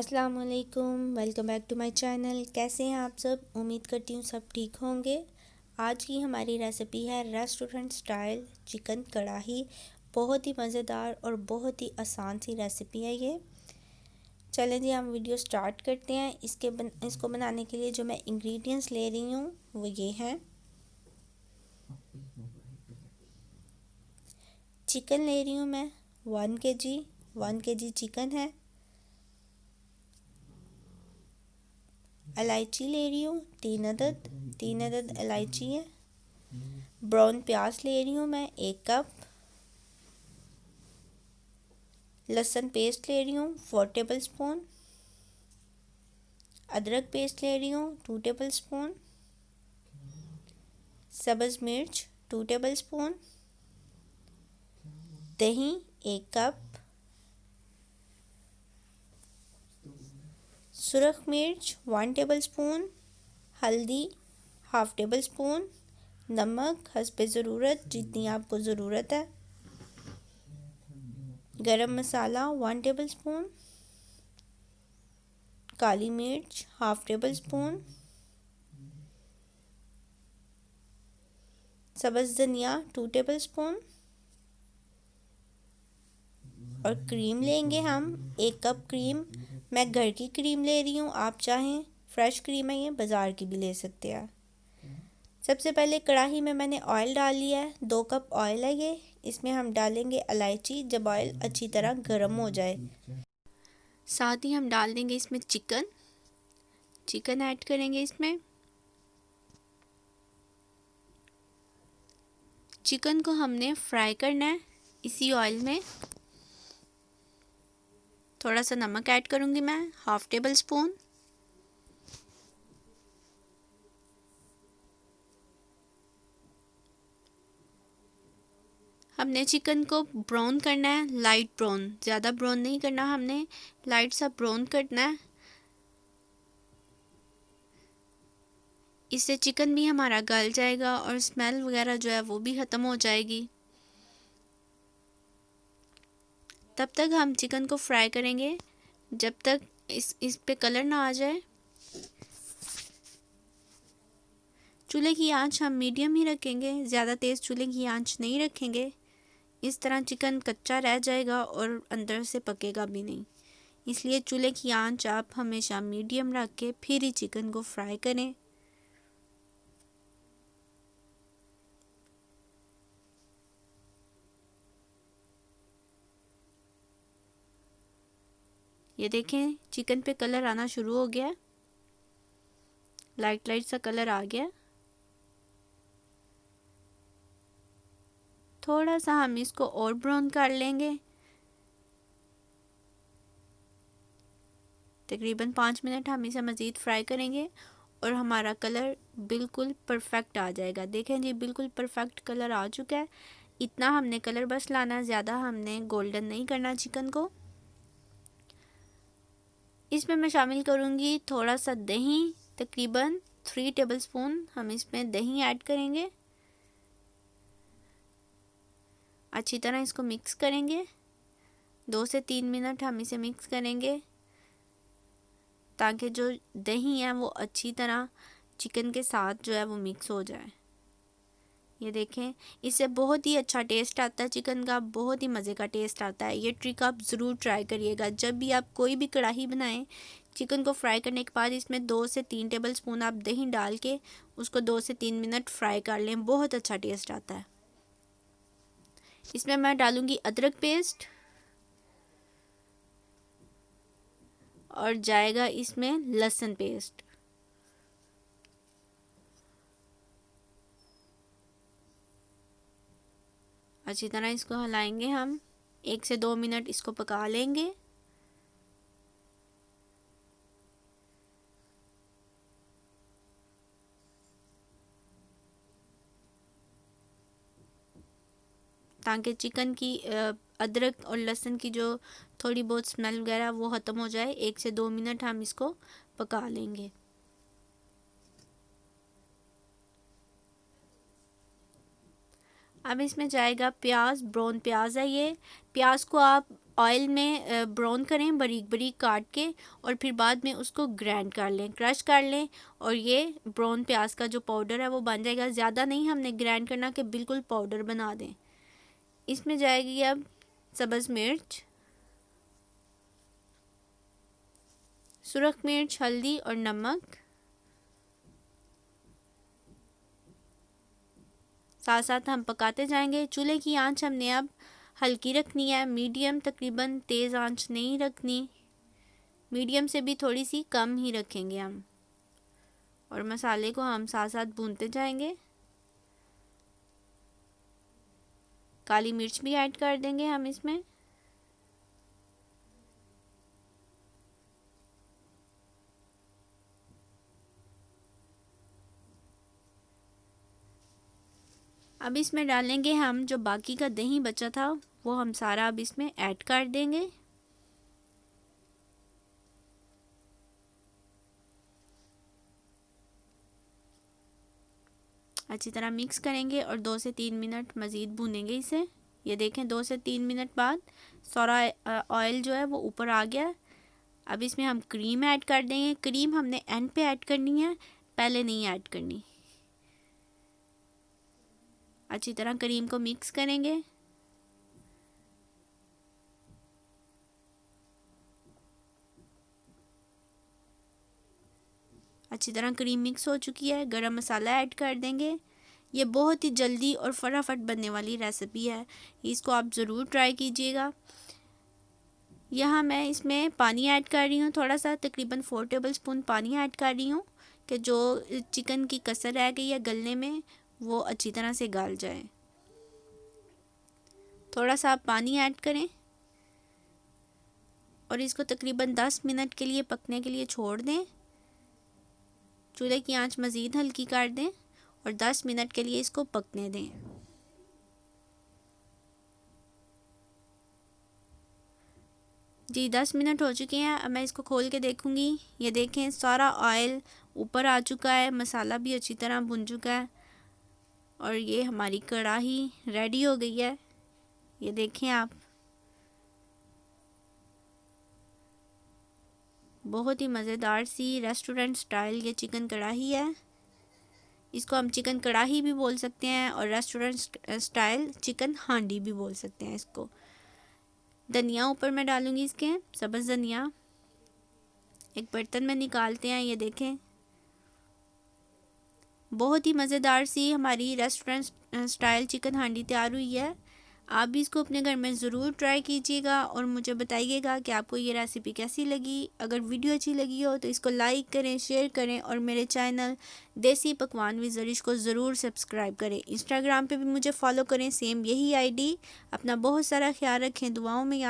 अस्सलाम वालेकुम, welcome back to my channel. कैसे हैं आप सब? उम्मीद करती हूँ सब ठीक होंगे। आज की हमारी रेसिपी है रेस्टोरेंट स्टाइल चिकन कढ़ाई। बहुत ही मज़ेदार और बहुत ही आसान सी रेसिपी है ये। चलें जी, हम वीडियो स्टार्ट करते हैं। इसको बनाने के लिए जो मैं इंग्रेडिएंट्स ले रही हूँ वो ये हैं। चिकन ले रही हूँ मैं 1 kg चिकन है। इलायची ले रही हूँ 3 अदद इलायची है। ब्राउन प्याज ले रही हूँ मैं 1 कप। लहसुन पेस्ट ले रही हूँ 4 टेबल स्पून। अदरक पेस्ट ले रही हूँ 2 टेबल स्पून। सब्ज़ मिर्च 2 टेबल स्पून। दही 1 कप। सुरख मिर्च 1 टेबल स्पून। हल्दी हाफ टेबल स्पून। नमक हस्बे ज़रूरत, जितनी आपको ज़रूरत है। गरम मसाला 1 टेबल स्पून। काली मिर्च हाफ टेबल स्पून। सब्ज़ धनिया 2 टेबल स्पून। और क्रीम लेंगे हम 1 कप क्रीम। मैं घर की क्रीम ले रही हूँ, आप चाहें फ्रेश क्रीम है ये, बाज़ार की भी ले सकते हैं। सबसे पहले कढ़ाई में मैंने ऑयल डाल लिया है। 2 कप ऑयल है ये। इसमें हम डालेंगे इलायची। जब ऑयल अच्छी तरह गर्म हो जाए, साथ ही हम डाल देंगे इसमें चिकन ऐड करेंगे इसमें। चिकन को हमने फ्राई करना है इसी ऑयल में। थोड़ा सा नमक ऐड करूँगी मैं हाफ टेबल स्पून। हमने चिकन को ब्राउन करना है, लाइट ब्राउन, ज़्यादा ब्राउन नहीं करना, हमने लाइट सा ब्राउन करना है। इससे चिकन भी हमारा गल जाएगा और स्मेल वगैरह जो है वो भी ख़त्म हो जाएगी। तब तक हम चिकन को फ्राई करेंगे जब तक इस पे कलर ना आ जाए। चूल्हे की आंच हम मीडियम ही रखेंगे, ज़्यादा तेज़ चूल्हे की आंच नहीं रखेंगे। इस तरह चिकन कच्चा रह जाएगा और अंदर से पकेगा भी नहीं। इसलिए चूल्हे की आंच आप हमेशा मीडियम रख के फिर ही चिकन को फ्राई करें। ये देखें चिकन पे कलर आना शुरू हो गया, लाइट सा कलर आ गया। थोड़ा सा हम इसको और ब्राउन कर लेंगे, तकरीबन 5 मिनट हम इसे मज़ीद फ्राई करेंगे और हमारा कलर बिल्कुल परफेक्ट आ जाएगा। देखें जी, बिल्कुल परफेक्ट कलर आ चुका है। इतना हमने कलर बस लाना है, ज़्यादा हमने गोल्डन नहीं करना चिकन को। इसमें मैं शामिल करूँगी थोड़ा सा दही, तकरीबन 3 टेबल स्पून हम इसमें दही ऐड करेंगे। अच्छी तरह इसको मिक्स करेंगे। 2 से 3 मिनट हम इसे मिक्स करेंगे ताकि जो दही है वो अच्छी तरह चिकन के साथ जो है वो मिक्स हो जाए। ये देखें, इससे बहुत ही अच्छा टेस्ट आता है चिकन का, बहुत ही मज़े का टेस्ट आता है। ये ट्रिक आप ज़रूर ट्राई करिएगा। जब भी आप कोई भी कढ़ाई बनाएं, चिकन को फ्राई करने के बाद इसमें 2 से 3 टेबल स्पून आप दही डाल के उसको 2 से 3 मिनट फ्राई कर लें, बहुत अच्छा टेस्ट आता है। इसमें मैं डालूँगी अदरक पेस्ट और जाएगा इसमें लहसुन पेस्ट। अच्छी तरह इसको हिलाएंगे हम, 1 से 2 मिनट इसको पका लेंगे। ताकि चिकन की अदरक और लहसुन की जो थोड़ी बहुत स्मेल वगैरह वो ख़त्म हो जाए। 1 से 2 मिनट हम इसको पका लेंगे। अब इसमें जाएगा प्याज, ब्राउन प्याज है ये। प्याज को आप ऑयल में ब्राउन करें बारीक बारीक काट के, और फिर बाद में उसको ग्राइंड कर लें, क्रश कर लें, और ये ब्राउन प्याज का जो पाउडर है वो बन जाएगा। ज़्यादा नहीं हमने ग्राइंड करना कि बिल्कुल पाउडर बना दें। इसमें जाएगी अब सब्ज़ मिर्च, सुरख मिर्च, हल्दी और नमक। साथ साथ हम पकाते जाएंगे। चूल्हे की आंच हमने अब हल्की रखनी है, मीडियम, तकरीबन तेज़ आंच नहीं रखनी, मीडियम से भी थोड़ी सी कम ही रखेंगे हम। और मसाले को हम साथ साथ भूनते जाएंगे। काली मिर्च भी ऐड कर देंगे हम इसमें। अब इसमें डालेंगे हम जो बाकी का दही बचा था, वो हम सारा अब इसमें ऐड कर देंगे। अच्छी तरह मिक्स करेंगे और 2 से 3 मिनट मज़ीद भूनेंगे इसे। ये देखें 2 से 3 मिनट बाद सारा ऑयल जो है वो ऊपर आ गया। अब इसमें हम क्रीम ऐड कर देंगे। क्रीम हमने एंड पे ऐड करनी है, पहले नहीं ऐड करनी। अच्छी तरह क्रीम को मिक्स करेंगे। अच्छी तरह क्रीम मिक्स हो चुकी है। गरम मसाला ऐड कर देंगे। ये बहुत ही जल्दी और फटाफट बनने वाली रेसिपी है, इसको आप ज़रूर ट्राई कीजिएगा। यहाँ मैं इसमें पानी ऐड कर रही हूँ थोड़ा सा, तकरीबन 4 टेबलस्पून पानी ऐड कर रही हूँ कि जो चिकन की कसर रह गई है गलने में वो अच्छी तरह से गल जाए। थोड़ा सा आप पानी ऐड करें और इसको तकरीबन 10 मिनट के लिए पकने के लिए छोड़ दें। चूल्हे की आंच मज़ीद हल्की कर दें और 10 मिनट के लिए इसको पकने दें। जी 10 मिनट हो चुके हैं। अब मैं इसको खोल के देखूंगी। ये देखें सारा ऑयल ऊपर आ चुका है, मसाला भी अच्छी तरह भुन चुका है और ये हमारी कढ़ाई रेडी हो गई है। ये देखें आप, बहुत ही मज़ेदार सी रेस्टोरेंट स्टाइल ये चिकन कढ़ाई है। इसको हम चिकन कढ़ाई भी बोल सकते हैं और रेस्टोरेंट स्टाइल चिकन हांडी भी बोल सकते हैं इसको। धनिया ऊपर मैं डालूंगी इसके, सब्ज़ धनिया। एक बर्तन में निकालते हैं। ये देखें बहुत ही मज़ेदार सी हमारी रेस्टोरेंट स्टाइल चिकन हांडी तैयार हुई है। आप भी इसको अपने घर में ज़रूर ट्राई कीजिएगा और मुझे बताइएगा कि आपको ये रेसिपी कैसी लगी। अगर वीडियो अच्छी लगी हो तो इसको लाइक करें, शेयर करें और मेरे चैनल देसी पकवान विद ज़रीश को ज़रूर सब्सक्राइब करें। इंस्टाग्राम पे भी मुझे फॉलो करें, सेम यही आईडी। अपना बहुत सारा ख्याल रखें, दुआओं में